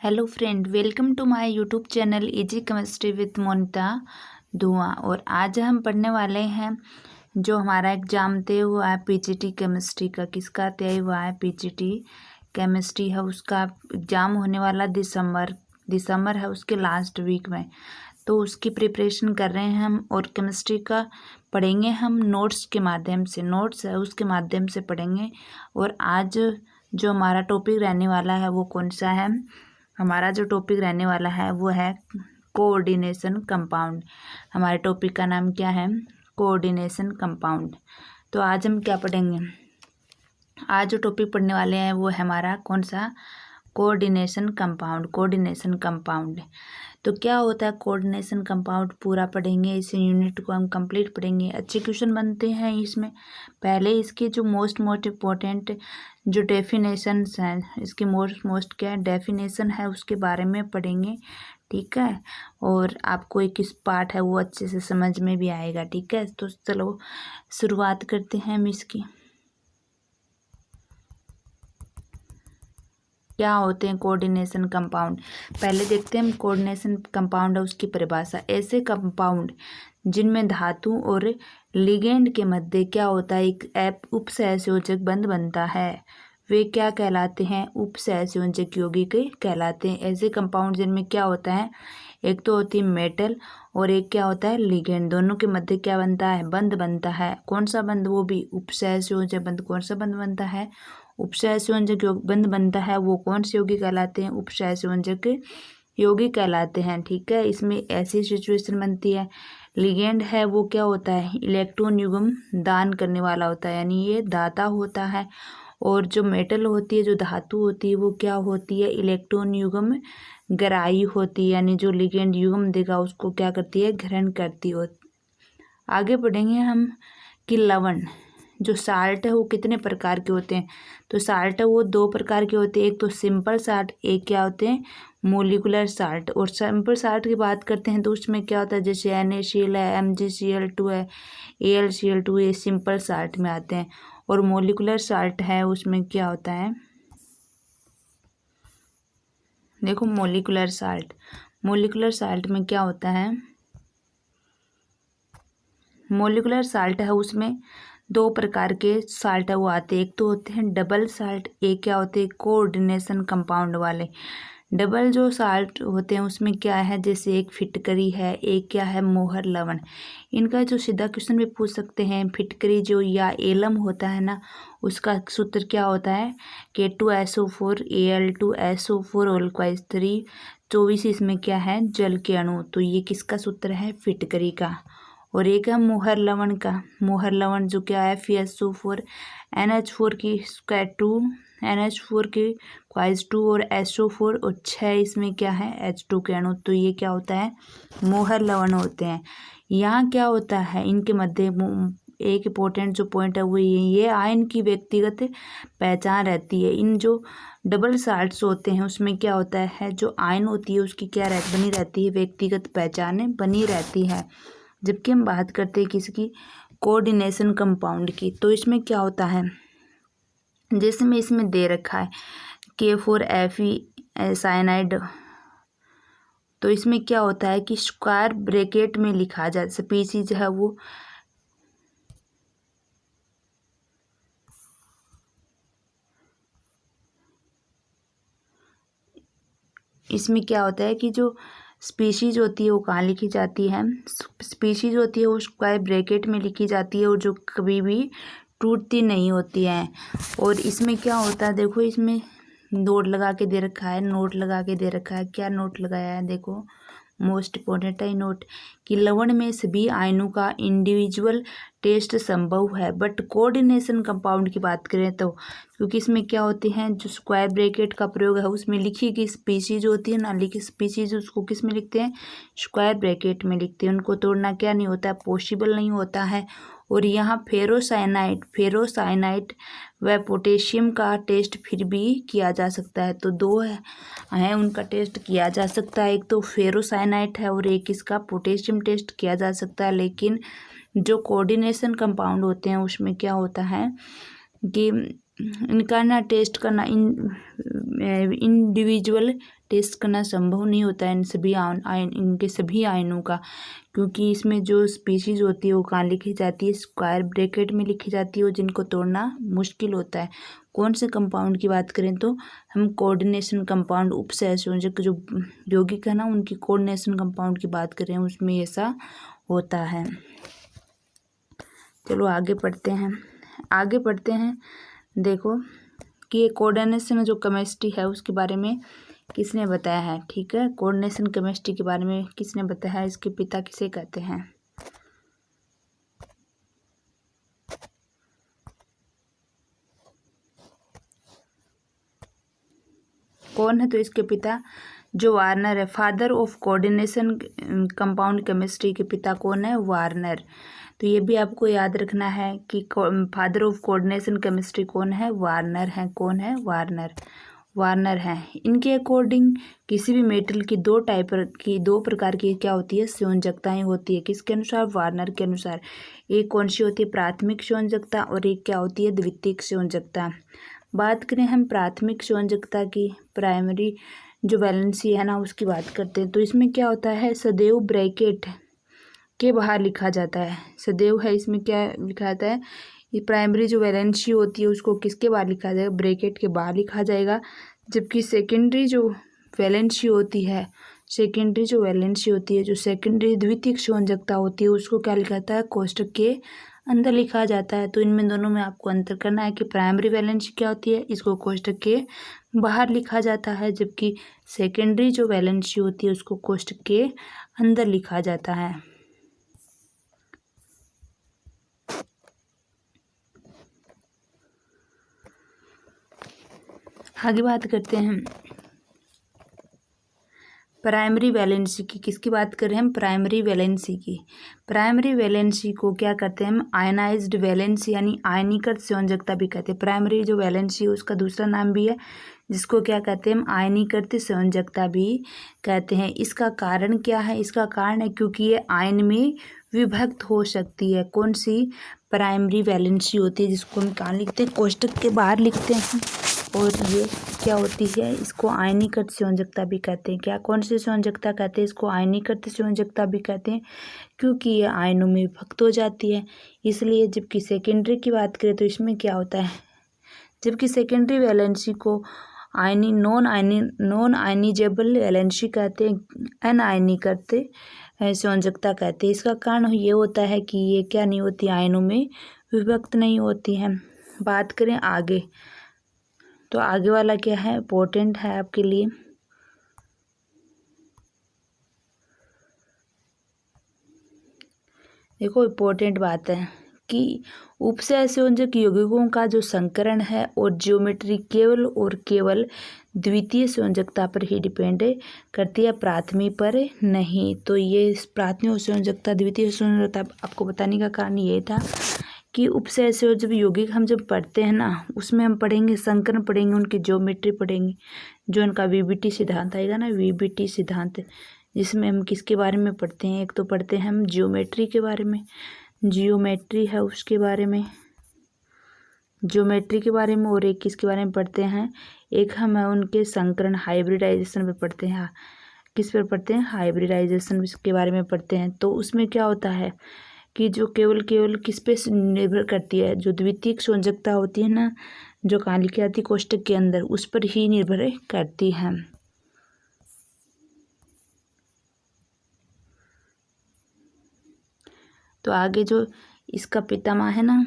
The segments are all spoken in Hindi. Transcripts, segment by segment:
Hello friend, welcome to my YouTube channel easy chemistry with Monita धुआं। और आज हम पढ़ने वाले हैं जो हमारा एग्ज़ाम तय हुआ है पीजीटी केमिस्ट्री का। किसका तय हुआ है? पीजीटी केमिस्ट्री है, उसका एग्ज़ाम होने वाला दिसंबर है, उसके लास्ट वीक में। तो उसकी प्रिपरेशन कर रहे हैं हम। और केमिस्ट्री का पढ़ेंगे हम नोट्स के माध्यम से, नोट्स है उसके माध्यम से पढ़ेंगे। और आज जो हमारा टॉपिक रहने वाला है वो कौन सा है? हमारा जो टॉपिक रहने वाला है वो है कोऑर्डिनेशन कंपाउंड। हमारे टॉपिक का नाम क्या है? Coordination compound. तो आज हम क्या पढ़ेंगे? आज जो टॉपिक पढ़ने वाले हैं वो है हमारा कौन सा? Coordination compound. कोऑर्डिनेशन कंपाउंड तो क्या होता है कोऑर्डिनेशन कंपाउंड, पूरा पढ़ेंगे। इस यूनिट को हम कंप्लीट पढ़ेंगे। अच्छे क्वेश्चन बनते हैं इसमें। पहले इसके जो मोस्ट इम्पोर्टेंट जो डेफिनेशंस हैं, इसकी मोस्ट क्या है डेफिनेशन है, उसके बारे में पढ़ेंगे। ठीक है, और आपको एक किस पार्ट है वो अच्छे से समझ में भी आएगा। ठीक है, तो चलो शुरुआत करते हैं हम इसकी। क्या होते हैं कोऑर्डिनेशन कंपाउंड? पहले देखते हैं हम कोऑर्डिनेशन कंपाउंड है उसकी परिभाषा। ऐसे कंपाउंड जिनमें धातु और लिगेंड के मध्य क्या होता है? एक उपसहसंयोजक बंध बनता है, वे क्या कहलाते हैं? उपसहसंयोजक यौगिक कहलाते हैं। ऐसे कंपाउंड जिनमें क्या होता है? एक तो होती है मेटल और एक क्या होता है? लिगेंड। दोनों के मध्य क्या बनता है? बंध बनता है। कौन सा बंध? वो भी उपसहसंयोजक बंध। कौन सा बंध बनता है? उपसहसंयोजक बंध बनता है। वो कौन से यौगिक कहलाते हैं? उपसहसंयोजक यौगिक कहलाते हैं। ठीक है, इसमें ऐसी सिचुएशन बनती है, लिगेंड है वो क्या होता है? इलेक्ट्रॉन युग्म दान करने वाला होता है, यानी ये दाता होता है। और जो मेटल होती है, जो धातु होती है, वो क्या होती है? इलेक्ट्रॉन युग्म ग्राही होती है, यानी जो लिगेंड युग्म देगा उसको क्या करती है? ग्रहण करती हो। आगे बढ़ेंगे हम कि लवण जो साल्ट है वो कितने प्रकार के होते हैं? तो साल्ट है वो दो प्रकार के होते हैं, एक तो सिंपल साल्ट, एक क्या होते हैं? Molecular salt. और सिंपल साल्ट की बात करते हैं तो उसमें क्या होता है? जैसे NaCl है, MgCl2 है, AlCl2, ये सिंपल साल्ट में आते हैं। और मोलिकुलर साल्ट है उसमें क्या होता है? देखो मोलिकुलर साल्ट में क्या होता है? मोलिकुलर साल्ट है उसमें दो प्रकार के साल्ट है वो आते हैं। एक तो होते हैं डबल साल्ट, एक क्या होते हैं? कोऑर्डिनेशन कंपाउंड वाले। डबल जो साल्ट होते हैं उसमें क्या है? जैसे एक फिटकरी है, एक क्या है? मोहर लवण। इनका जो सीधा क्वेश्चन भी पूछ सकते हैं। फिटकरी जो या एलम होता है ना, उसका सूत्र क्या होता है? K2SO4 Al2SO4 3 24। इसमें क्या है? जल के अणु। तो ये किसका सूत्र है? फिटकरी का। और एक है मोहर लवण का। मोहर लवण जो क्या है? FeSO4 NH4 की स्क्वायर 2 NH4 की क्वाइज 2 और SO4 और 6 इसमें क्या है? H2 के अणु। तो ये क्या होता है? मोहर लवण होते हैं। यहाँ क्या होता है? इनके मध्य एक इम्पोर्टेंट जो पॉइंट है वो ये आयन की व्यक्तिगत पहचान रहती है। इन जो डबल साल्ट्स होते हैं उसमें क्या होता है? जो आयन होती है उसकी क्या बनी रहती है? व्यक्तिगत पहचान बनी रहती है। जबकि हम बात करते हैं किसकी? कोऑर्डिनेशन कंपाउंड की। तो इसमें क्या होता है? जैसे में इसमें दे रखा है K4Fe साइनाइड। तो इसमें क्या होता है कि स्क्वायर ब्रैकेट में लिखा जाए, स्पीशीज है वो इसमें क्या होता है कि जो स्पीशीज होती है वो कहाँ लिखी जाती है? स्पीशीज होती है वो स्क्वायर ब्रैकेट में लिखी जाती है और जो कभी भी टूटती नहीं होती है। और इसमें क्या होता है? देखो इसमें नोट लगा के दे रखा है, नोट लगा के दे रखा है। क्या नोट लगाया है? देखो मोस्ट इम्पोर्टेंट है नोट कि लवण में सभी आयनों का इंडिविजुअल टेस्ट संभव है, बट कोऑर्डिनेशन कंपाउंड की बात करें तो क्योंकि इसमें क्या होते हैं? जो स्क्वायर ब्रैकेट का प्रयोग है उसमें लिखी गई स्पीशीज होती है ना, लिखी स्पीशीज उसको किस में लिखते हैं? स्क्वायर ब्रैकेट में लिखते हैं। उनको तोड़ना क्या नहीं होता है? पॉसिबल नहीं होता है। और यहाँ फेरोसाइनाइट व पोटेशियम का टेस्ट फिर भी किया जा सकता है। तो दो है उनका टेस्ट किया जा सकता है, एक तो फेरोसाइनाइट है और एक इसका पोटेशियम टेस्ट किया जा सकता है। लेकिन जो कोऑर्डिनेशन कंपाउंड होते हैं उसमें क्या होता है कि इनका ना टेस्ट करना इंडिविजुअल टेस्ट करना संभव नहीं होता है इनके सभी आयनों का, क्योंकि इसमें जो स्पीशीज़ होती है वो कहाँ लिखी जाती है, स्क्वायर ब्रैकेट में लिखी जाती है और जिनको तोड़ना मुश्किल होता है। कौन से कंपाउंड की बात करें तो हम कोऑर्डिनेशन कंपाउंड, उपसहसंयोजक जो यौगिक है ना उनकी कोऑर्डिनेशन कंपाउंड की बात करें उसमें ऐसा होता है। चलो आगे पढ़ते हैं। देखो कि ये कोऑर्डिनेशन जो केमिस्ट्री है उसके बारे में किसने बताया है। ठीक है, कोऑर्डिनेशन केमिस्ट्री के बारे में किसने बताया है, इसके पिता किसे कहते हैं। कौन है तो इसके पिता जो वार्नर है, father of coordination compound chemistry के पिता कौन है, वार्नर। तो ये भी आपको याद रखना है कि फादर ऑफ कोऑर्डिनेशन केमिस्ट्री कौन है, वार्नर है। कौन है, वार्नर है। इनके अकॉर्डिंग किसी भी मेटल की दो प्रकार की क्या होती है, संयोजकताएं होती है। किसके अनुसार, वार्नर के अनुसार। एक कौन सी होती है, प्राथमिक संयोजकता, और एक क्या होती है, द्वितीयक संयोजकता। बात करें हम प्राथमिक संयोजकता की, प्राइमरी जो वैलेंसी है ना उसकी बात करते हैं, तो इसमें क्या होता है, सदैव ब्रैकेट के बाहर लिखा जाता है। सदैव है, इसमें क्या लिखा जाता है, ये प्राइमरी जो वैलेंसी होती है उसको किसके बाहर लिखा जाएगा, ब्रैकेट के बाहर लिखा जाएगा। जबकि सेकेंडरी जो वैलेंसी होती है, जो सेकेंडरी द्वितीयक संयोजकता होती है उसको क्या लिखा जाता है, कोष्टक के अंदर लिखा जाता है। तो इनमें दोनों में आपको अंतर करना है कि प्राइमरी वैलेंसी क्या होती है, इसको कोष्टक के बाहर लिखा जाता है, जबकि सेकेंडरी जो वैलेंसी होती है उसको कोष्टक के अंदर लिखा जाता है। आगे बात करते हैं प्राइमरी वैलेंसी की। किसकी बात कर रहे हैं हम, प्राइमरी वैलेंसी की। प्राइमरी वैलेंसी को क्या कहते हैं हम, आयनाइज्ड वैलेंसी यानी आयनीकृत संयोजकता भी कहते हैं। प्राइमरी जो वैलेंसी है उसका दूसरा नाम भी है जिसको क्या कहते हैं हम, आयनीकृत संयोजकता भी कहते हैं। इसका कारण क्या है, इसका कारण है क्योंकि ये आयन में विभक्त हो सकती है। कौन सी, प्राइमरी वैलेंसी होती है जिसको हम कहाँ लिखते हैं, कोष्टक के बाहर लिखते हैं। और ये क्या होती है, इसको आयनीकृत संयोजकता भी कहते हैं। क्या, कौन सी संयोजकता कहते हैं, इसको आयनीकृत संयोजकता भी कहते हैं क्योंकि ये आयनों में विभक्त हो जाती है इसलिए। जबकि सेकेंडरी की बात करें तो इसमें क्या होता है, जबकि सेकेंडरी वैलेंसी को नॉन आयनिजेबल वैलेंसी कहते हैं, अनायनीकृत संयोजकता कहते हैं। इसका कारण ये होता है कि ये क्या नहीं होती, आयनों में विभक्त नहीं होती हैं। बात करें आगे, तो आगे वाला क्या है, इम्पोर्टेंट है आपके लिए। देखो इम्पोर्टेंट बात है कि उपसहसंयोजक यौगिकों का जो संकरण है और ज्योमेट्री केवल और केवल द्वितीय संयोजकता पर ही डिपेंड करती है, प्राथमिक पर नहीं। तो ये प्राथमिक संयोजकता, द्वितीय संयोजकता आपको बताने का कारण ये था कि उपसहसंयोजक यौगिक हम जब पढ़ते हैं ना उसमें हम पढ़ेंगे संकरण, पढ़ेंगे उनकी ज्योमेट्री, पढ़ेंगे जो उनका वीबीटी सिद्धांत आएगा ना, वीबीटी सिद्धांत, जिसमें हम किसके बारे में पढ़ते हैं, एक तो पढ़ते हैं हम ज्योमेट्री के बारे में, जियोमेट्री है उसके बारे में, ज्योमेट्री के बारे में, और एक किसके बारे में पढ़ते हैं, एक हम उनके संकरण हाइब्रिडाइजेशन पे पढ़ते हैं। किस पर पढ़ते हैं, हाइब्रिडाइजेशन के बारे में पढ़ते हैं। तो उसमें क्या होता है कि जो केवल किस पे निर्भर करती है, जो द्वितीयक संयोजकता होती है ना, जो कहाँ लिखी जाती है, कोष्टक के अंदर, उस पर ही निर्भर करती है। तो आगे जो इसका पितामह है ना,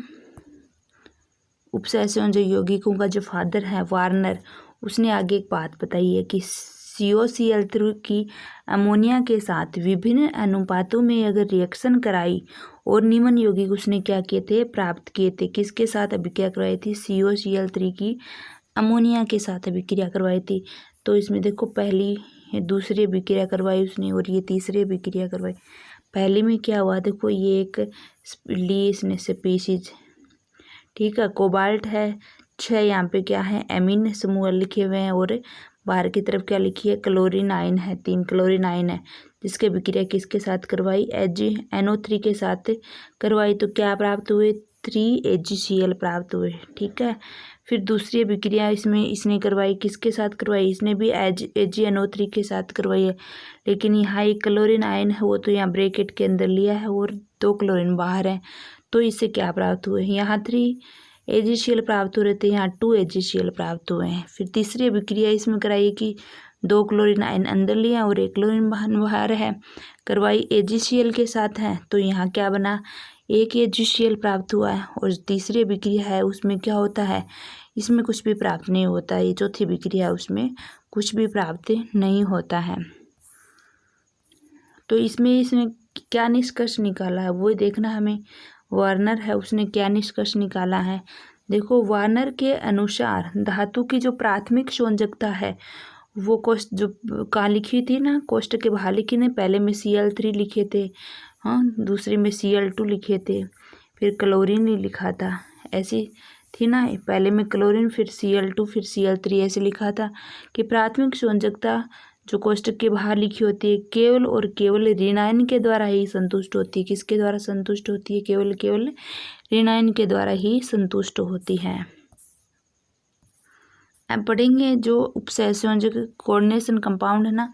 उपसहसंयोजक यौगिकों का जो फादर है वार्नर, उसने आगे एक बात बताई है कि COCl3 की अमोनिया के साथ विभिन्न अनुपातों में अगर रिएक्शन कराई और निम्न यौगिक उसने क्या किए थे, प्राप्त किए थे। किसके साथ अभिक्रिया करवाई थी, COCl3 की अमोनिया के साथ अभिक्रिया करवाई थी। तो इसमें देखो पहली दूसरी अभिक्रिया करवाई उसने और ये तीसरी अभिक्रिया करवाई। पहले में क्या हुआ, देखो ये एक ली इसने स्पीशीज, ठीक है, कोबाल्ट है 6, यहाँ पे क्या है, एमीन समूह लिखे हुए हैं, और बाहर की तरफ क्या लिखी है, क्लोरीन आयन है, 3 क्लोरीन आयन है, जिसके अभिक्रिया किसके साथ करवाई, HNO3 के साथ करवाई। तो क्या प्राप्त हुए, 3AgCl प्राप्त हुए। ठीक है, फिर दूसरी अभिक्रिया इसने करवाई, किसके साथ करवाई, इसने भी AgNO3 के साथ करवाई है, लेकिन यहाँ एक क्लोरीन आयन है वो तो यहाँ ब्रैकेट के अंदर लिया है और 2 क्लोरीन बाहर है, तो इससे क्या प्राप्त हुए, यहाँ 3AgCl प्राप्त हो रहे थे, यहाँ 2AgCl प्राप्त हुए हैं। फिर तीसरी अभिक्रिया इसमें कराई कि 2 क्लोरीन आयन अंदर लिया और 1 क्लोरीन बाहर है, करवाई AgCl के साथ है, तो यहाँ क्या बना, 1 AgCl प्राप्त हुआ है। और तीसरी अभिक्रिया है उसमें क्या होता है, इसमें कुछ भी प्राप्त नहीं होता, ये चौथी अभिक्रिया है उसमें कुछ भी प्राप्त नहीं होता है। तो इसमें क्या निष्कर्ष निकाला है वो देखना हमें। वार्नर है उसने क्या निष्कर्ष निकाला है, देखो वार्नर के अनुसार धातु की जो प्राथमिक संयोजकता है वो कोष्ट जो कहाँ लिखी थी ना, कोष्टक के बाहर लिखी ने, पहले में Cl3 लिखे थे, हाँ दूसरी में Cl2 लिखे थे, फिर क्लोरीन नहीं लिखा था, ऐसी थी ना, पहले में क्लोरीन फिर Cl2 फिर Cl3 ऐसे लिखा था कि प्राथमिक संयोजकता जो कोष्टक के बाहर लिखी होती है केवल और केवल ऋण आयन के द्वारा ही संतुष्ट होती है। किसके द्वारा संतुष्ट होती है, केवल ऋण आयन के द्वारा ही संतुष्ट होती है। अब पढ़ेंगे जो उपसहसंयोजक कोऑर्डिनेशन कंपाउंड है ना,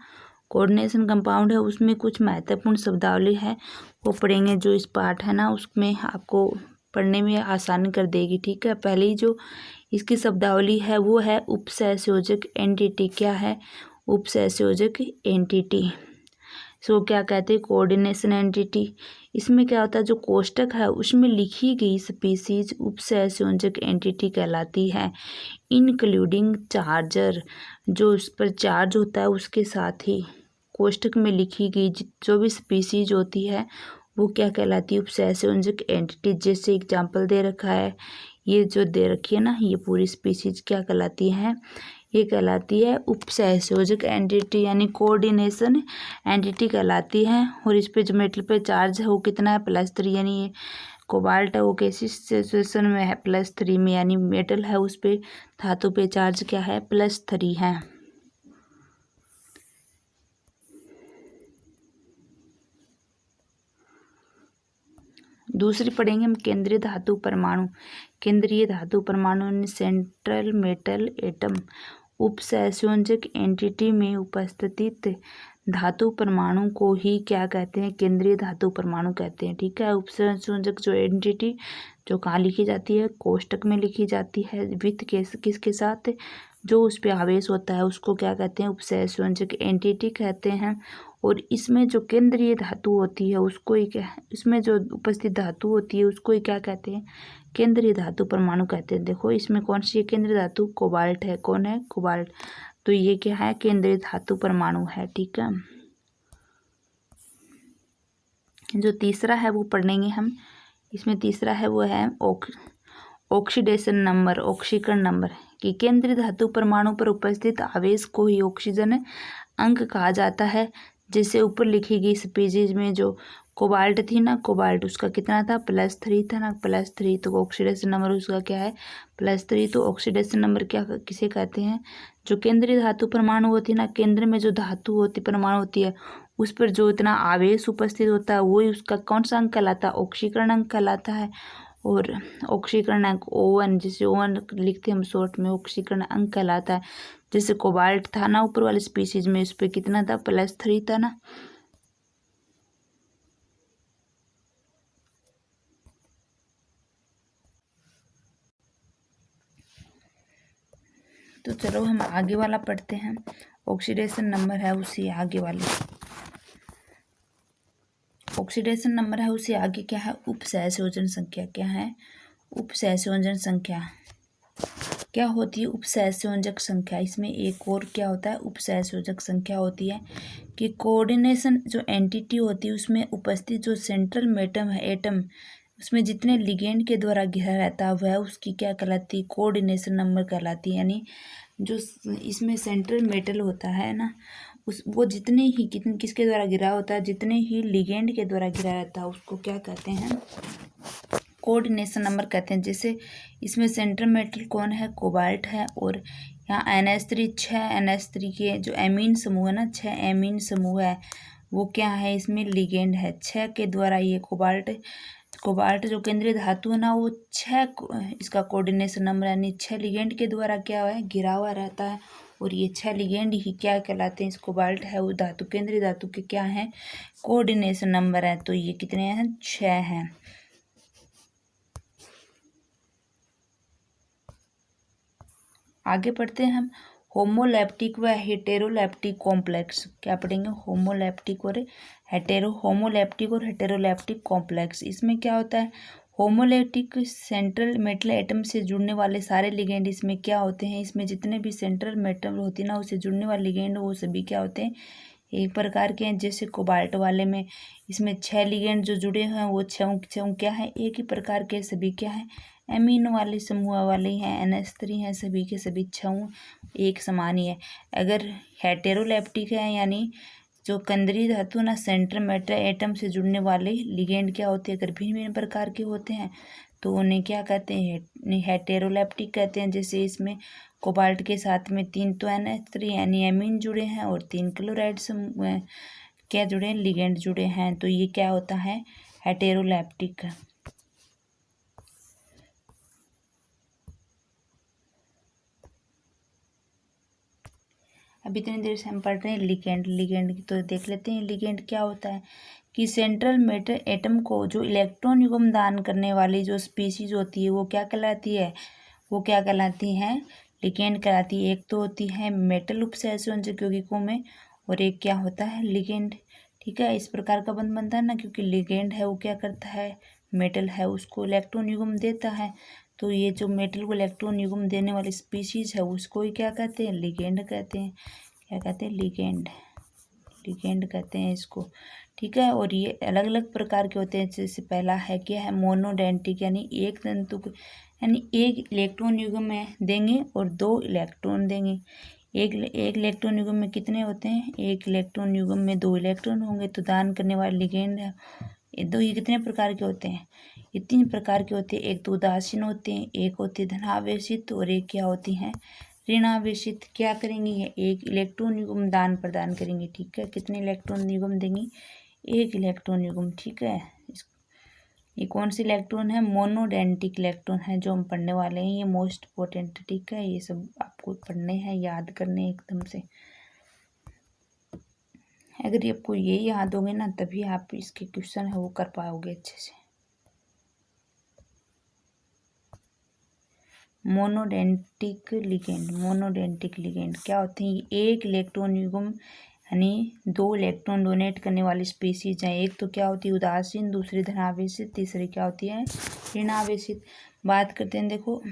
कोऑर्डिनेशन कंपाउंड है उसमें कुछ महत्वपूर्ण शब्दावली है वो पढ़ेंगे, जो इस पाठ है ना उसमें आपको पढ़ने में आसानी कर देगी। ठीक है, पहली जो इसकी शब्दावली है वो है उपसहसंयोजक एंटिटी। क्या है, उपसहसंयोजक एंटिटी, सो क्या कहते हैं, कोऑर्डिनेशन एंटिटी। इसमें क्या होता है, जो कोष्टक है उसमें लिखी गई स्पीसीज उपसहसंयोजक एंटिटी कहलाती है, इंक्लूडिंग चार्जर, जो उस पर चार्ज होता है उसके साथ ही कोष्टक में लिखी गई जो भी स्पीसीज होती है वो क्या कहलाती है, उपसहसंयोजक एंटिटी। जैसे एग्जाम्पल दे रखा है, ये जो दे रखी है ना, ये पूरी स्पीसीज क्या कहलाती है, ये कहलाती है उपसहसंयोजक एंटिटी यानी कोऑर्डिनेशन एंटिटी कहलाती है। और इस पे जो मेटल पे चार्ज है वो कितना है, +3, यानी ये कोबाल्ट है वो कैसी सिचुएशन में है, +3 में, यानी मेटल है उस पे धातु पे चार्ज क्या है, +3 है। दूसरी पढ़ेंगे हम केंद्रीय धातु परमाणु। केंद्रीय धातु परमाणु सेंट्रल मेटल एटम उपसहसंयोजक एंटिटी में उपस्थित धातु परमाणु को ही क्या कहते हैं, केंद्रीय धातु परमाणु कहते हैं। ठीक है, उपसहसंयोजक जो एंटिटी जो कहाँ लिखी जाती है, कोष्टक में लिखी जाती है विथ किसके साथ, जो उस पर आवेश होता है उसको क्या कहते हैं, उपसहसंयोजक एंटिटी कहते हैं। और इसमें जो केंद्रीय धातु होती है उसको ही क्या, इसमें जो उपस्थित धातु होती है उसको ही क्या कहते हैं, केंद्रीय धातु परमाणु कहते हैं। देखो इसमें कौन सी है केंद्रीय धातु, कोबाल्ट है, कौन है, कोबाल्ट, तो ये क्या है, केंद्रीय धातु परमाणु है। ठीक है, जो तीसरा है वो पढ़ेंगे हम, इसमें तीसरा है वो है ऑक्सीडेशन नंबर, ऑक्सीकरण नंबर, कि केंद्रीय धातु परमाणु पर उपस्थित आवेश को ही ऑक्सीजन अंक कहा जाता है। जैसे ऊपर लिखी गई स्पीसीज में जो कोबाल्ट थी ना, कोबाल्ट उसका कितना था, +3 था ना, +3, तो ऑक्सीडेशन नंबर उसका क्या है, +3। तो ऑक्सीडेशन नंबर क्या किसे कहते हैं, जो केंद्रीय धातु परमाणु होती है ना, केंद्र में जो धातु होती परमाणु होती है उस पर जो इतना आवेश उपस्थित होता है वही उसका कौन सा अंक कहलाता है, ऑक्सीकरण अंक कहलाता है। और ऑक्सीकरण अंक O1, जिसे O1 लिखते हैं हम शॉर्ट में, ऑक्सीकरण अंक कहलाता है। जैसे कोबाल्ट था ना ऊपर वाले स्पीसीज में, इस पे कितना था, +3 था ना। तो चलो हम आगे वाला पढ़ते हैं, ऑक्सीडेशन नंबर है उसी आगे वाली, ऑक्सीडेशन नंबर है उसे आगे क्या है, उपसहसंयोजन संख्या। क्या है, उपसहसंयोजन संख्या क्या होती है, उपसहसंयोजक संख्या। इसमें एक और क्या होता है, उपसहसंयोजक संख्या होती है कि कोऑर्डिनेशन जो एंटिटी होती है उसमें उपस्थित जो सेंट्रल मेटम है, एटम, उसमें जितने लिगेंड के द्वारा घिरा रहता है वह उसकी क्या कहलाती है, कोऑर्डिनेशन नंबर कहलाती है। यानी जो इसमें सेंट्रल मेटल होता है ना, वो जितने ही किसके द्वारा घिरा होता है, जितने ही लिगेंड के द्वारा घिरा रहता है उसको क्या कहते हैं, कोऑर्डिनेशन नंबर कहते हैं। जैसे इसमें सेंट्रल मेटल कौन है, कोबाल्ट है, और यहाँ NH3 6 NH3 के जो एमीन समूह है ना, 6 एमीन समूह है वो क्या है, इसमें लिगेंड है, 6 के द्वारा ये कोबाल्ट कोबाल्ट जो केंद्रीय धातु है ना वो 6 इसका कोऑर्डिनेशन नंबर यानी 6 लिगेंड के द्वारा क्या है घिरा हुआ रहता है। और ये 6 लिगेंड ही क्या कहलाते हैं, इस कोबाल्ट है वो धातु केंद्रीय धातु के क्या हैं कोऑर्डिनेशन नंबर है। तो ये कितने हैं 6 हैं। आगे पढ़ते हैं हम होमोलैप्टिक व हेटेरोलैप्टिक कॉम्प्लेक्स। क्या पढ़ेंगे होमोलैप्टिक और हेटेरोलैप्टिक कॉम्प्लेक्स। इसमें क्या होता है होमोलैप्टिक सेंट्रल मेटल एटम से जुड़ने वाले सारे लिगेंड इसमें क्या होते हैं, इसमें जितने भी सेंट्रल मेटल होती है ना उससे जुड़ने वाले लिगेंड वो सभी क्या होते हैं एक प्रकार के हैं। जैसे कोबाल्ट वाले में इसमें 6 लिगेंड जो जुड़े हुए हैं वो छह क्या है एक ही प्रकार के सभी क्या है एमीन वाले समूह वाले हैं NH3 हैं सभी के सभी 6 एक समान ही है। अगर हेटेरोलैप्टिक है यानी जो केंद्रीय धातु ना सेंट्रल मेटल एटम से जुड़ने वाले लिगेंड क्या होते हैं अगर भिन्न भिन्न प्रकार के होते हैं तो उन्हें क्या कहते हैं हेटेरोलैप्टिक कहते हैं। जैसे इसमें कोबाल्ट के साथ में 3 तो NH3 यानी एमीन जुड़े हैं और 3 क्लोराइड क्या जुड़े हैं लिगेंड जुड़े हैं। तो ये क्या होता है हेटेरोलैप्टिक। अभी इतनी देर से हम पढ़ रहे हैं लिगेंड की, तो देख लेते हैं लिगेंड क्या होता है कि सेंट्रल मेटल एटम को जो इलेक्ट्रॉन युग्म दान करने वाली जो स्पीशीज होती है वो क्या कहलाती है लिगेंड कहलाती है। एक तो होती है मेटल उपसंयोजक यौगिकों में और एक क्या होता है लिगेंड। ठीक है, इस प्रकार का बंध बनता है ना क्योंकि लिगेंड है वो क्या करता है मेटल है उसको इलेक्ट्रॉन युग्म देता है। तो ये जो मेटल को इलेक्ट्रॉन युग्म देने वाली स्पीशीज है उसको ही क्या कहते हैं लिगेंड कहते हैं। क्या कहते हैं लिगेंड कहते हैं इसको। ठीक है, और ये अलग अलग प्रकार के होते हैं। जैसे पहला है क्या है मोनोडेंटिक यानी एक तंतु यानी एक इलेक्ट्रॉन युग्म में देंगे और 2 इलेक्ट्रॉन देंगे। एक इलेक्ट्रॉन युग्म में कितने होते हैं एक इलेक्ट्रॉन युग्म में 2 इलेक्ट्रॉन होंगे तो दान करने वाले लिगेंड है। ये कितने प्रकार के होते हैं ये 3 प्रकार के होते हैं। एक तो उदासीन होते हैं, एक होते हैं धनावेशित और एक क्या होती हैं ऋणावेशित। क्या करेंगे ये एक इलेक्ट्रॉन युग्म दान प्रदान करेंगे। ठीक है, कितने इलेक्ट्रॉन युग्म देंगे एक इलेक्ट्रॉन युग्म। ठीक है, ये कौन सी इलेक्ट्रॉन है मोनोडेंटिक इलेक्ट्रॉन है जो हम पढ़ने वाले हैं ये मोस्ट इम्पोर्टेंट। ठीक है, ये सब आपको पढ़ने हैं याद करने एकदम से। अगर ये आपको ये याद होंगे ना तभी आप इसके क्वेश्चन है वो कर पाओगे अच्छे से। मोनोडेंटिक लिगेंड क्या होते हैं एक इलेक्ट्रॉन युग्म यानी 2 इलेक्ट्रॉन डोनेट करने वाली स्पीशीज हैं। एक तो क्या होती है उदासीन, दूसरी धनावेशित, तीसरी क्या होती है ऋणावेशित। बात करते हैं देखो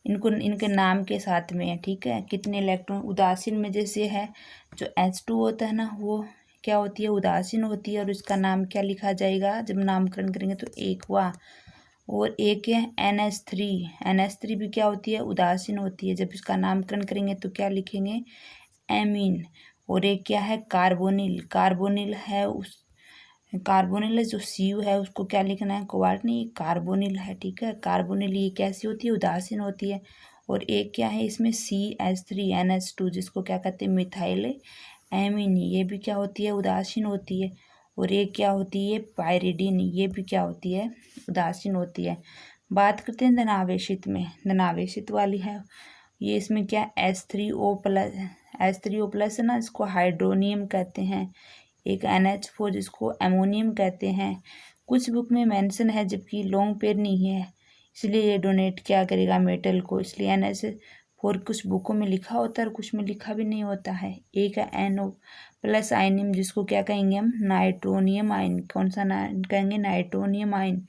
इनके नाम के साथ में है। ठीक है, कितने इलेक्ट्रॉन उदासीन में जैसे है जो H2 होता है ना वो क्या होती है उदासीन होती है और उसका नाम क्या लिखा जाएगा जब नामकरण करेंगे तो एक हुआ। और एक है NH3 भी क्या होती है उदासीन होती है जब इसका नामकरण करेंगे तो क्या लिखेंगे एमीन। और एक क्या है कार्बोनिल जो Cu है उसको क्या लिखना है कोबाल्ट नहीं कार्बोनिल है। ठीक है, कार्बोनिल ये कैसी होती है उदासीन होती है। और एक क्या है इसमें CH3NH2 जिसको क्या कहते हैं मिथाइल एमीन ये भी क्या होती है उदासीन होती है। और एक क्या होती है पायरिडीन ये भी क्या होती है उदासीन होती है। बात करते हैं धनावेशित वाली है ये इसमें क्या H3O+ है ना इसको हाइड्रोनियम कहते हैं। एक NH4 जिसको एमोनियम कहते हैं। कुछ बुक में मेंशन है जबकि लॉन्ग पेयर नहीं है इसलिए ये डोनेट क्या करेगा मेटल को, इसलिए NH4 कुछ बुकों में लिखा होता है और कुछ में लिखा भी नहीं होता है। एक है NO+ आयनियम जिसको क्या कहेंगे हम नाइट्रोनियम आयन। कौन सा कहेंगे नाइट्रोनियम आयन।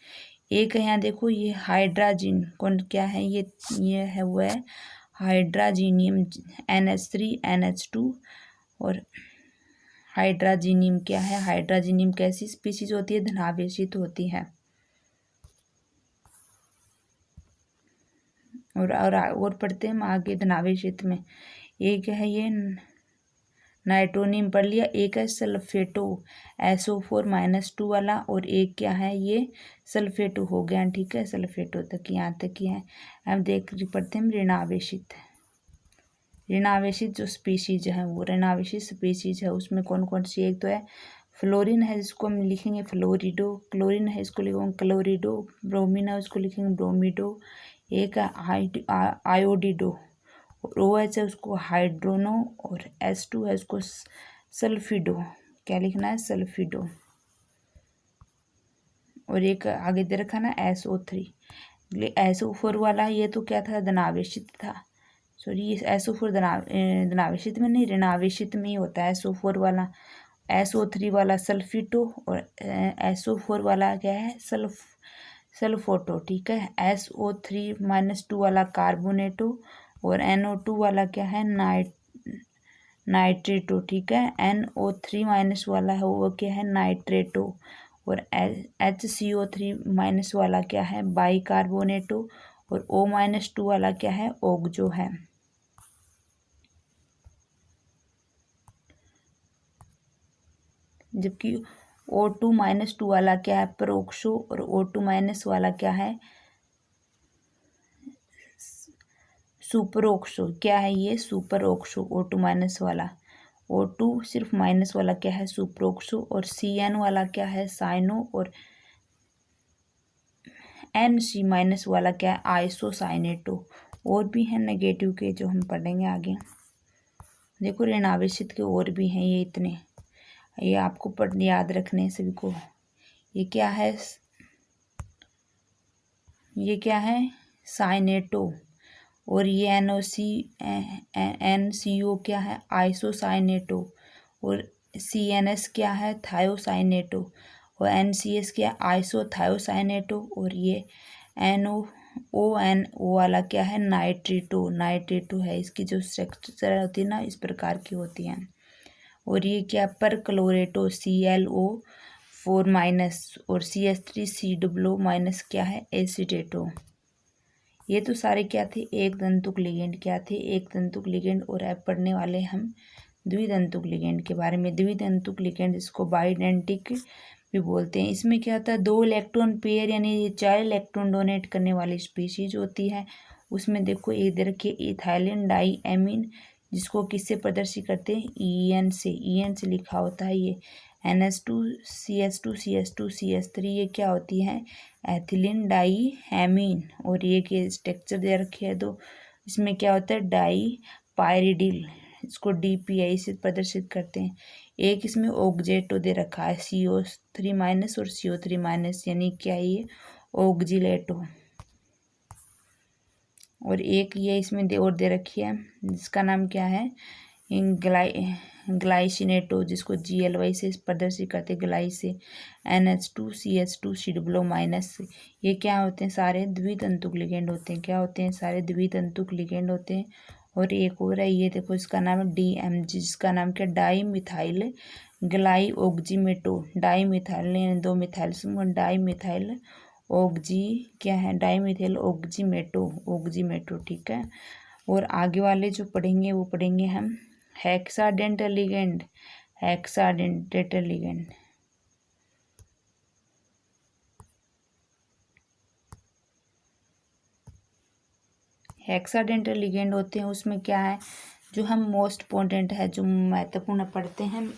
एक है यहाँ देखो ये हाइड्राजीन कौन क्या है ये है वो है हाइड्राजीनियम NH3 NH2 और हाइड्राजीनियम क्या है हाइड्राजीनियम कैसी स्पीशीज होती है धनावेशित होती है। और पढ़ते हैं हम आगे धनावेशित में एक है ये नाइट्रोनियम पढ़ लिया। एक है सल्फेटो SO4-2 वाला और एक क्या है ये सल्फेटो हो गया। ठीक है, सल्फेटो तक यहाँ तक ही है। अब पढ़ते हैं ऋणावेशित जो स्पीशीज है वो ऋणावेशित स्पीशीज है उसमें कौन कौन सी एक तो है फ्लोरीन है जिसको हम लिखेंगे फ्लोरिडो, क्लोरीन है इसको लिखेंगे क्लोरिडो, ब्रोमीन है उसको लिखेंगे ब्रोमिडो, एक आयोडिडो, और OH है उसको हाइड्रोनो, और H2 है उसको सल्फिडो। क्या लिखना है? सल्फिडो। और एक आगे दे रखा ना SO3। SO4 वाला ये तो क्या था? धनावेशित था। सॉरी, ये SO4 धनावेशित में नहीं, ऋणावेशित में ही होता है SO4 वाला। SO3 वाला सल्फिटो, और SO4 वाला क्या है? सल्फोटो। ठीक है। SO3-2 वाला कार्बोनेटो, और NO2 वाला क्या है? नाइट्रेटो। ठीक है। NO3- वाला है वो क्या है? नाइट्रेटो। और HCO3- वाला क्या है? बाइकार्बोनेटो। और O-2 वाला क्या है? ओक्जो है। जबकि O2-2 वाला क्या है? परोक्सो। और O2- वाला क्या है? सुपरऑक्सो। क्या है ये? सुपरऑक्सो। O2- वाला। O2 सिर्फ माइनस वाला क्या है? सुपरऑक्सो। और CN वाला क्या है? साइनो। और NC- वाला क्या है? आइसोसाइनेटो। और भी हैं नेगेटिव के जो हम पढ़ेंगे आगे। देखो ऋणावेशित के और भी हैं, ये इतने, ये आपको पढ़ याद रखने सभी को। ये क्या है? साइनेटो। और ये NCO क्या है? आइसोसाइनेटो। और CNS क्या है? थायोसाइनेटो। और NCS क्या है? आइसोथायोसाइनेटो। और ये NO वाला क्या है? नाइट्रेटो है। इसकी जो स्ट्रक्चर होती है ना, इस प्रकार की होती है। और ये क्या? पर क्लोरेटो ClO4- और CH3COO- क्या है? एसीटेटो। ये तो सारे क्या थे? एक दंतुक लिगेंड। क्या थे? एक दंतुक लिगेंड। और अब पढ़ने वाले हम द्विदंतुक लिगेंड के बारे में। द्विदंतुक लिगेंड जिसको बाइडेंटिक भी बोलते हैं। इसमें क्या होता है? 2 इलेक्ट्रॉन पेयर यानी 4 इलेक्ट्रॉन डोनेट करने वाली स्पीशीज होती है। उसमें देखो एक दे रखिए इथाइलिन डाई एमीन, जिसको किससे प्रदर्शित करते हैं? EN से लिखा होता है ये। NH2CH2CH2CH3 ये क्या होती है? Ethylene diamine. और ये के स्ट्रक्चर दे रखे है दो। इसमें क्या होता है? डाई पायरिडिल, इसको DPI से प्रदर्शित करते हैं। एक इसमें ऑक्जेटो दे रखा है CO3- और CO3- यानी क्या ये? ऑक्जिलेटो। और एक ये इसमें और दे रखी है जिसका नाम क्या है? ग्लाइसिनेटो, जिसको GLY से प्रदर्शित करते ग्लाई से। NH2CH2COO-। ये क्या होते हैं? सारे द्वितंतुक लिगेंड होते हैं। क्या होते हैं? सारे द्वितंतुक लिगेंड होते हैं। और एक और है, ये देखो इसका नाम है DMG, जिसका नाम क्या? Dimethylglyoximato. Dimethyl 2 methyl समूह, डाई मिथाइल ऑक्जी क्या है? Dimethyl oximato. ठीक है। और आगे वाले जो पढ़ेंगे वो पढ़ेंगे हम हेक्साडेंटल लिगेंड। हेक्साडेंटल लिगेंड हेक्साडेंटल लिगेंड होते हैं। उसमें क्या है? जो हम मोस्ट इम्पोर्टेंट है, जो महत्वपूर्ण पढ़ते हैं हम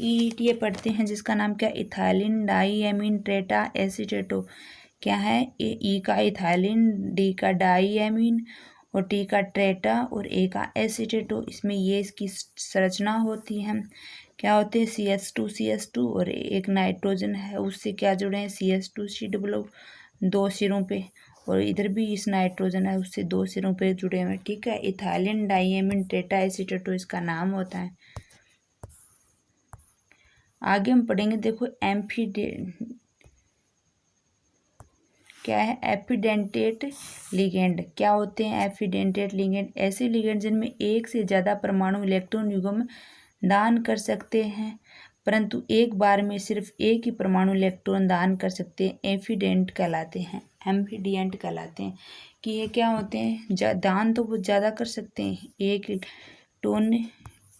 EDTA पढ़ते हैं, जिसका नाम क्या? Ethylenediaminetetraacetato. क्या है? E का इथाइलिन, D का डाई एमीन, और T का टेट्रा, और A का एसीटेटो। इसमें ये इसकी संरचना होती है। क्या होते हैं? CH2 और एक नाइट्रोजन है, उससे क्या जुड़े हैं? CH2 दो सिरों पे। और इधर भी इस नाइट्रोजन है, उससे 2 सिरों पे जुड़े हुए। ठीक है। इथाइलिन डाइएमिन टेट्रा एसीटेटो इसका नाम होता है। आगे हम पढ़ेंगे, देखो क्या है? एफिडेंटेट लिगेंड। क्या होते हैं एफिडेंटेट लिगेंड? ऐसे लिगेंड जिनमें एक से ज़्यादा परमाणु इलेक्ट्रॉन युग्म दान कर सकते हैं, परंतु एक बार में सिर्फ एक ही परमाणु इलेक्ट्रॉन दान कर सकते हैं, एफिडेंट कहलाते हैं। एम्फिडिएंट कहलाते हैं। कि ये क्या होते हैं? दान तो बहुत ज़्यादा कर सकते हैं, एक इलेक्ट्रॉन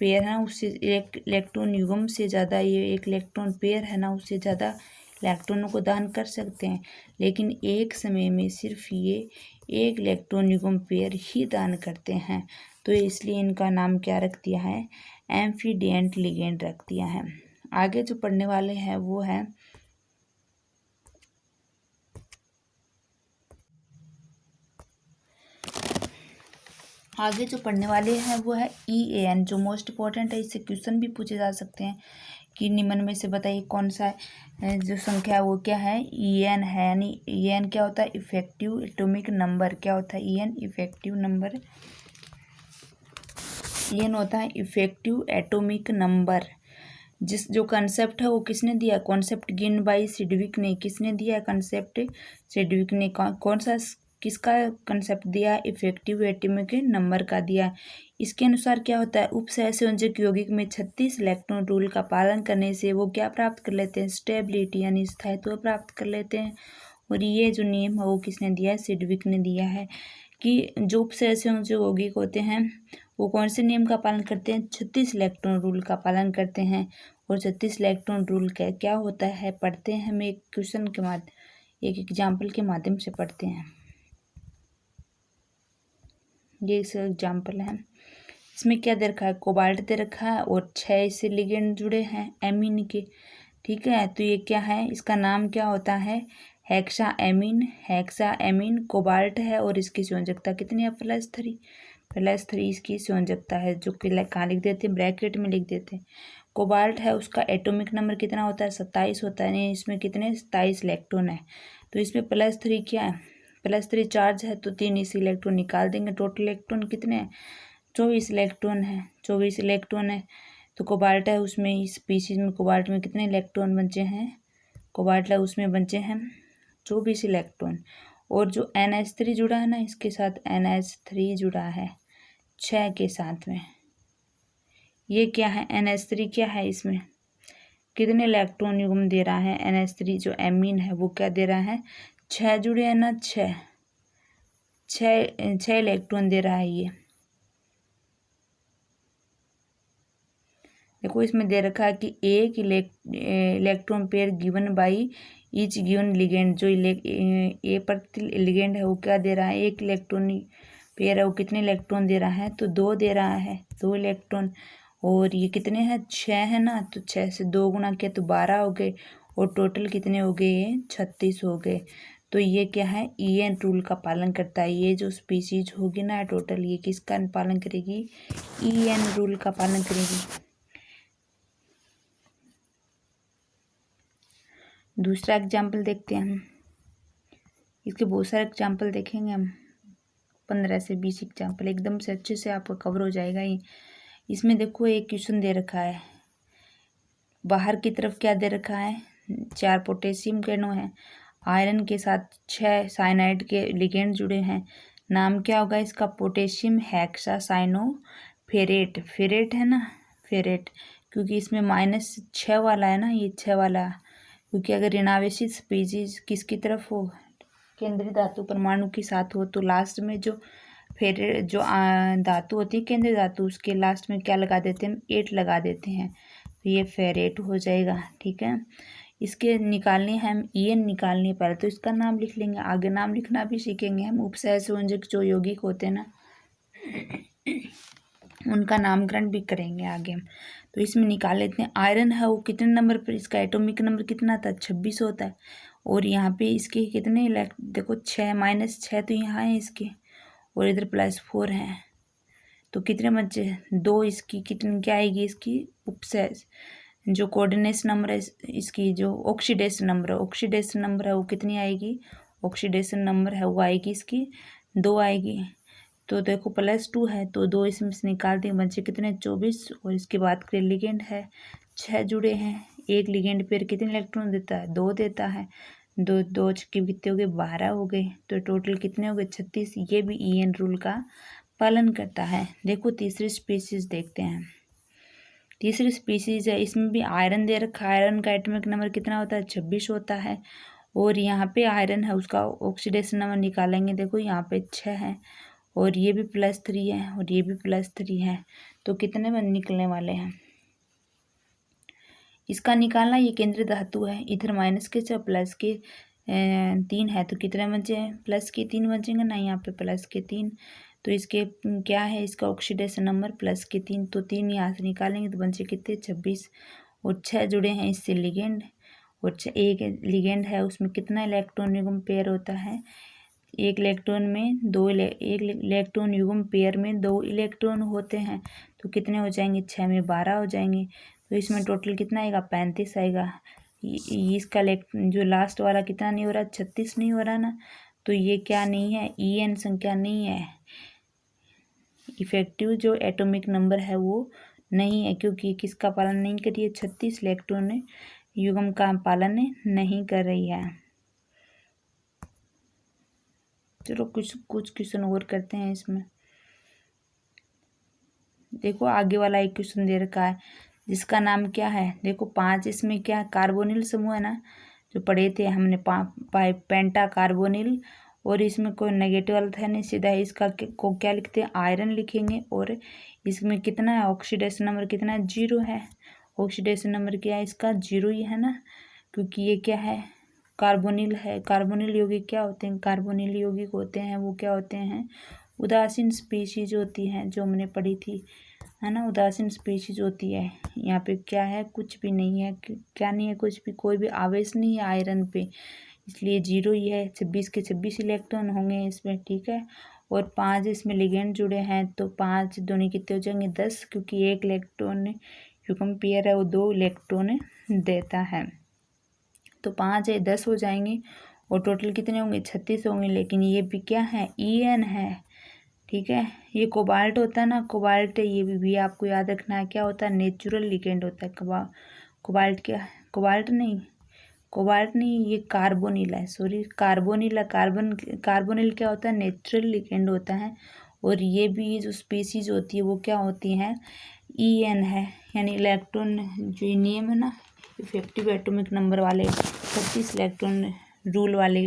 पेयर है ना उससे, इलेक्ट्रॉन युग्म से ज़्यादा, ये एक इलेक्ट्रॉन पेयर है ना उससे ज़्यादा इलेक्ट्रॉनों को दान कर सकते हैं, लेकिन एक समय में सिर्फ ये एक इलेक्ट्रॉन युग्म पेयर ही दान करते हैं। तो इसलिए इनका नाम क्या रख दिया है? एम्फिडिएंट लिगेंड रख दिया है। आगे जो पढ़ने वाले हैं वो है EAN, जो मोस्ट इम्पोर्टेंट है। इससे क्वेश्चन भी पूछे जा सकते हैं कि निम्न में से बताइए कौन सा जो संख्या है वो क्या है, EN है। यानी EN क्या होता है, इफेक्टिव एटॉमिक नंबर। क्या होता है EN, इफेक्टिव नंबर। EN होता है इफेक्टिव एटॉमिक नंबर। जो कंसेप्ट है वो किसने दिया, कॉन्सेप्ट गिवन बाय सिडविक ने। किसने दिया कंसेप्ट, सिडविक ने। कौन सा, किसका कंसेप्ट दिया, इफेक्टिव एटॉमिक नंबर का दिया। इसके अनुसार क्या होता है, उपसहसंयोजक यौगिक में 36 इलेक्ट्रॉन रूल का पालन करने से वो क्या प्राप्त कर लेते हैं, स्टेबिलिटी यानी स्थायित्व प्राप्त कर लेते हैं। और ये जो नियम है वो किसने दिया है, सिडविक ने दिया है कि जो उपसहसंयोजक यौगिक होते हैं वो कौन से नियम का पालन करते हैं, 36 इलेक्ट्रॉन रूल का पालन करते हैं। और 36 इलेक्ट्रॉन रूल का क्या होता है, पढ़ते हैं हम एक क्वेश्चन के माध्यम, एक एग्जाम्पल के माध्यम से पढ़ते हैं। ये एक एग्जाम्पल है। इसमें क्या दे रखा है, कोबाल्ट दे रखा है और 6 इससे लिगेंड जुड़े हैं एमीन के। ठीक है, तो ये क्या है, इसका नाम क्या होता है, हेक्सा एमीन कोबाल्ट है। और इसकी संयोजकता कितनी है, +3 इसकी संयोजकता है, जो कि कहाँ लिख देते हैं, ब्रैकेट में लिख देते हैं। कोबाल्ट है, उसका एटॉमिक नंबर कितना होता है, 27 होता है। यानी इसमें कितने, 27 इलेक्ट्रॉन है। तो इसमें +3 क्या है, +3 चार्ज है, तो 3 इसी इलेक्ट्रॉन निकाल देंगे। टोटल इलेक्ट्रॉन कितने हैं, 24 इलेक्ट्रॉन है। 24 इलेक्ट्रॉन है तो कोबाल्ट है, उसमें इस स्पीशीज में कोबाल्ट में कितने इलेक्ट्रॉन बचे हैं, कोबाल्ट है उसमें बचे हैं 24 इलेक्ट्रॉन। और जो NH3 जुड़ा है ना, इसके साथ NH3 जुड़ा है 6 के साथ में। ये क्या है, NH3 क्या है, इसमें कितने इलेक्ट्रॉन युग्म दे रहा है, NH3 जो एमीन है वो क्या दे रहा है, 6 जुड़े हैं ना, 6 इलेक्ट्रॉन दे रहा है। ये देखो इसमें दे रखा है कि एक electron pair given by each given ligand. जो ए प्रति लिगेंड है वो क्या दे रहा है, एक इलेक्ट्रॉन पेयर है वो कितने इलेक्ट्रॉन दे रहा है, तो 2 दे रहा है, 2 इलेक्ट्रॉन। और ये कितने हैं, 6 है ना, तो 6 से 2 गुना किया तो 12 हो गए। और टोटल कितने हो गए, ये 36 हो गए। तो ये क्या है, EN रूल का पालन करता है। ये जो स्पीशीज होगी ना टोटल, ये किसका पालन करेगी, EN रूल का पालन करेगी। दूसरा एग्जाम्पल देखते हैं हम। इसके बहुत सारे एग्जाम्पल देखेंगे हम, 15 से 20 एग्जाम्पल, एकदम से अच्छे से आपका कवर हो जाएगा ये। इसमें देखो एक क्वेश्चन दे रखा है, बाहर की तरफ क्या दे रखा है, 4 पोटेशियम के अणु हैं, आयरन के साथ 6 साइनाइड के लिगेंड जुड़े हैं। नाम क्या होगा इसका, पोटेशियम हेक्सासाइनोफेरेट। फेरेट है ना, फेरेट, क्योंकि इसमें -6 वाला है ना, ये 6 वाला, क्योंकि अगर ऋणावेशित स्पीशीज किसकी तरफ हो, केंद्रीय धातु परमाणु के साथ हो, तो लास्ट में जो फेरेट जो धातु होती है केंद्रीय धातु, उसके लास्ट में क्या लगा देते हैं, 8 लगा देते हैं, तो ये फेरेट हो जाएगा। ठीक है, इसके निकालने हम EN निकालनी है। पहले तो इसका नाम लिख लेंगे, आगे नाम लिखना भी सीखेंगे हम। उपसहसंयोजक जो यौगिक होते हैं ना उनका नामकरण भी करेंगे आगे हम। तो इसमें निकाल लेते हैं, आयरन है वो कितने नंबर पर, इसका एटॉमिक नंबर कितना था, 26 होता है। और यहाँ पे इसके कितने देखो 6 -6 तो यहाँ है इसके, और इधर +4 है, तो कितने बचे, 2। इसकी कितनी क्या आएगी, इसकी उपसहस जो कोऑर्डिनेशन नंबर है, इसकी जो ऑक्सीडेशन नंबर है वो कितनी आएगी, ऑक्सीडेशन नंबर है वो आएगी इसकी 2 आएगी। तो देखो +2 है, तो 2 इसमें से निकाल दें, बचे कितने, 24। और इसके बाद के लिगेंड है 6 जुड़े हैं, एक लिगेंड पेयर कितने इलेक्ट्रॉन देता है, 2 देता है। 2 छक्के कितने हो गए, 12 हो गए, तो टोटल कितने हो गए, 36। ये भी EN रूल का पालन करता है। देखो तीसरी स्पीशीज देखते हैं। तीसरी स्पीशीज है, इसमें भी आयरन दे रखा है, आयरन का एटॉमिक नंबर कितना होता है, 26 होता है। और यहाँ पे आयरन है, उसका ऑक्सीडेशन नंबर निकालेंगे, देखो यहाँ पे 6 है, और ये भी +3 है, और ये भी +3 है, तो कितने में निकलने वाले हैं, इसका निकालना। ये केंद्रीय धातु है, इधर -के प्लस के 3 है, तो कितने बचे हैं, +3 बचेंगे ना, यहाँ पे +3। तो इसके क्या है, इसका ऑक्सीडेशन नंबर +3, तो 3 यहाँ से निकालेंगे तो बचे कितने, 26। और 6 जुड़े हैं इससे लिगेंड, और एक लिगेंड है उसमें कितना इलेक्ट्रॉन युग्म पेयर होता है, एक इलेक्ट्रॉन में एक इलेक्ट्रॉन युग्म पेयर में 2 इलेक्ट्रॉन होते हैं, तो कितने हो जाएंगे, 6 में 12 हो जाएंगे। तो इसमें टोटल कितना आएगा, 35 आएगा। इसका जो लास्ट वाला कितना नहीं हो रहा, 36 नहीं हो रहा ना, तो ये क्या नहीं है, EN संख्या नहीं है, इफेक्टिव जो एटॉमिक नंबर है वो नहीं है, क्योंकि किसका पालन नहीं कर रही है, 36 इलेक्ट्रॉन युग्म का पालन नहीं कर रही है। चलो कुछ क्वेश्चन और करते हैं इसमें। देखो आगे वाला एक क्वेश्चन दे रखा है जिसका नाम क्या है, देखो 5 इसमें क्या कार्बोनिल समूह है ना, जो पढ़े थे हमने पेंटा कार्बोनिल, और इसमें कोई नेगेटिव वाला था नहीं, सीधा इसका को क्या लिखते हैं, आयरन लिखेंगे। और इसमें कितना है, ऑक्सीडेशन नंबर कितना है, 0 है। ऑक्सीडेशन नंबर क्या है इसका, 0 ही है ना, क्योंकि ये क्या है, कार्बोनिल है। कार्बोनिल यौगिक क्या होते हैं, कार्बोनिल यौगिक होते हैं वो क्या होते हैं, उदासीन स्पीशीज होती हैं, जो हमने पढ़ी थी है ना, उदासीन स्पीशीज होती है। यहाँ पे क्या है, कुछ भी नहीं है, क्या नहीं है, कुछ भी, कोई भी आवेश नहीं है आयरन पे, इसलिए 0 ही है। 26 के 26 इलेक्ट्रॉन होंगे इसमें, ठीक है। और 5 इसमें लिगेंड जुड़े हैं, तो 5 दूनी कितने हो जाएंगे, 10, क्योंकि एक इलेक्ट्रॉन युग्म पेयर है वो 2 इलेक्ट्रॉन देता है, तो 5 है 10 हो जाएंगे। और टोटल कितने होंगे, 36 होंगे। लेकिन ये भी क्या है, EN है, ठीक है। ये कोबाल्ट होता है ना, कोबाल्ट, ये भी आपको याद रखना है, क्या होता है, नेचुरल लिगेंड होता है। कोबाल्ट क्या, कोबाल्ट नहीं, ये कार्बोनिल है, सॉरी कार्बोनिल है। कार्बोनिल क्या होता है, नेचुरल लिगेंड होता है। और ये भी जो स्पीसीज होती है वो क्या होती है, EN है, यानी इलेक्ट्रॉन जो नियम है ना, इफेक्टिव एटॉमिक नंबर वाले 36 इलेक्ट्रॉन रूल वाले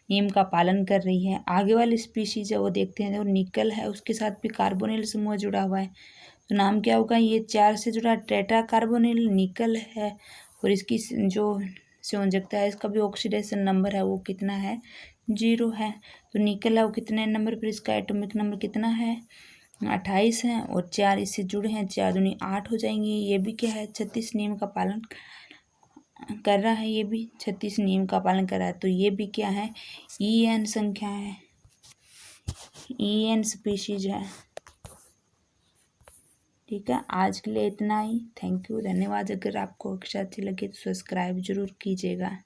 नियम का पालन कर रही है। आगे वाली स्पीशीज है वो देखते हैं, और निकल है उसके साथ भी कार्बोनिल समूह जुड़ा हुआ है, तो नाम क्या होगा, ये 4 से जुड़ा टेट्रा कार्बोनिल निकल है। और इसकी जो संयोजकता है, इसका भी ऑक्सीडेशन नंबर है वो कितना है, 0 है। तो निकल है वो कितने नंबर पर, इसका एटॉमिक नंबर कितना है, 28 है। और 4 इससे जुड़े हैं, 4 दूनी 8 हो जाएंगी। ये भी क्या है, 36 नियम का पालन कर रहा है, ये भी 36 नियम का पालन कर रहा है, तो ये भी क्या है, EN संख्या है, EN स्पीशीज है, ठीक है। आज के लिए इतना ही, थैंक यू, धन्यवाद। अगर आपको कक्षा अच्छी लगे तो सब्सक्राइब जरूर कीजिएगा।